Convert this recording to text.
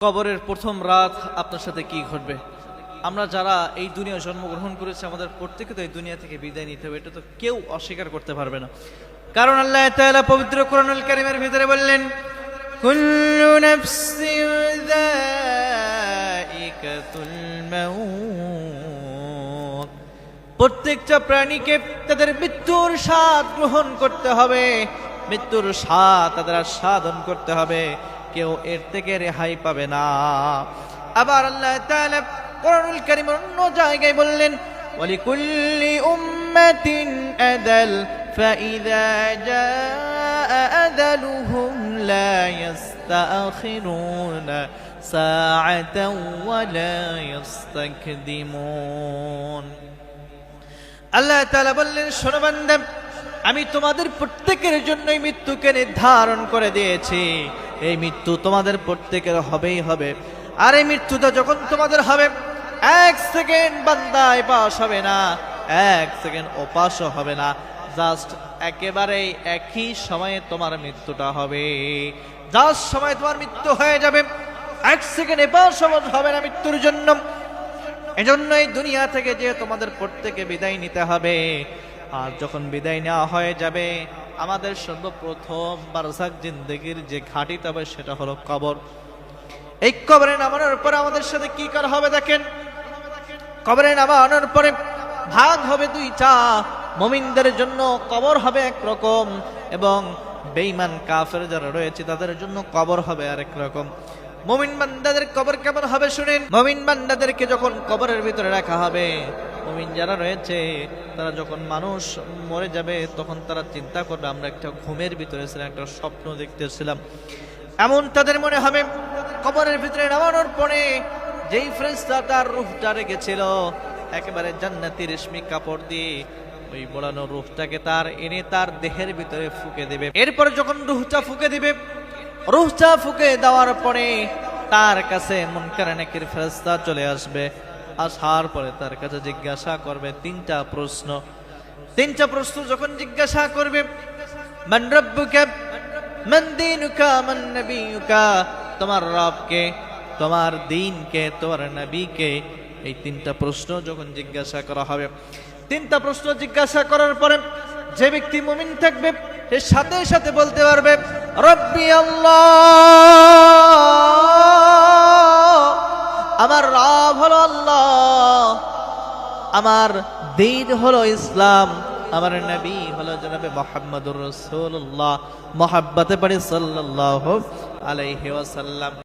কবরের প্রথম রাত আপনার সাথে কি ঘটবে? আমরা যারা এই দুনিয়ায় জন্মগ্রহণ করেছি আমাদের প্রত্যেকে তো এই দুনিয়া থেকে বিদায় নিতে হবে, এটা তো কেউ অস্বীকার করতে পারবে না। কারণ আল্লাহ তাআলা পবিত্র কোরআনুল কারীমের ভিতরে বললেন, কুল্লু নাফসিন যায়িকাতুল মাউত, প্রত্যেকটা প্রাণীকে তাদের মৃত্যুর স্বাদ গ্রহণ করতে হবে, মৃত্যুর স্বাদ তাদের আস্বাদন করতে হবে, কেউ এর থেকে রেহাই পাবে না। আবার আল্লাহ তাআলা কোরআনুল কারীমের অন্য জায়গায় বললেন, ওয়ালিকুল্লি উম্মাতিন আদাল ফাইযা জাআ আদালুহুম লা ইস্তাখিরুনা সাআতান ওয়া লা ইস্তাকদিমুন। আল্লাহ তাআলা বললেন, শোনো বান্দা, আমি তোমাদের প্রত্যেকের জন্যই মৃত্যুকে নির্ধারণ করে দিয়েছি। এই মৃত্যু তোমাদের প্রত্যেকের হবেই হবে। আর এই মৃত্যুটা যখন তোমাদের হবে, এক সেকেন্ড বান্দা এপাশ হবে না, এক সেকেন্ড ওপাশও হবে না, জাস্ট একেবারেই একই সময়ে তোমার মৃত্যুটা হবে। জাস্ট সময় তোমার মৃত্যু হয়ে যাবে, এক সেকেন্ড এপাশ হবে না মৃত্যুর জন্য। এজন্য এই দুনিয়া থেকে যে তোমাদের প্রত্যেকে বিদায় নিতে হবে। আর যখন বিদায় নেওয়া হয়ে যাবে, আমাদের সর্বপ্রথম বারজাখ জিন্দেগির যে ঘাঁটি তবে সেটা হলো কবর। এই কবরে নামানোর পরে আমাদের সাথে কি করা হবে দেখেন। কবরে নামানোর পরে ভাগ হবে দুইটা। মুমিনদের জন্য কবর হবে একরকম, এবং বেঈমান কাফের যারা রয়েছে তাদের জন্য কবর হবে আরেক রকম। মুমিন বান্দাদের কবর কেমন হবে শুনেন। মুমিন বান্দাদেরকে যখন কবরের ভিতরে রাখা হবে, মুমিন যারা রয়েছে তারা যখন মানুষ মরে যাবে তখন তারা চিন্তা করবে, আমরা একটা ঘুমের ভিতরে ছিলাম, একটা স্বপ্ন দেখতেছিলাম, এমন তাদের মনে হবে। কবরের ভিতরে নামানোর পরে যেই ফেরেশতা তার রূহটা রেখেছিল একেবারে জান্নাতি রেশমি কাপড় দিয়ে ওই মোড়ানো রূহটাকে তার এনে তার দেহের ভিতরে ফুঁকে দেবে। এরপরে যখন রূহটা ফুঁকে দিবে, রূহটা ফুঁকে দেওয়ার পরে তার কাছে মুনকার নাকির ফেরেশতা চলে আসবে। আসার পরে তার কাছে জিজ্ঞাসা করবে তিনটা প্রশ্ন। তিনটা প্রশ্ন যখন জিজ্ঞাসা করবে, মান রাব্বুকা, মান দীনুকা, মান নবিয়ুকা, তোমার রবকে, তোমার দ্বীনকে, তোমার নবীকে, এই তিনটা প্রশ্ন যখন জিজ্ঞাসা করা হবে, তিনটা প্রশ্ন জিজ্ঞাসা করার পরে যে ব্যক্তি মুমিন থাকবে সে সাথে সাথে বলতে পারবে, রব্বি আল্লাহ, আমার রব হলো আল্লাহ, আমার দ্বীন হলো ইসলাম, আমার নবী হলো জনাবে মুহাম্মদুর রাসূলুল্লাহ, মুহাব্বতে পড়ে সাল্লাল্লাহু আলাইহি ওয়াসাল্লাম।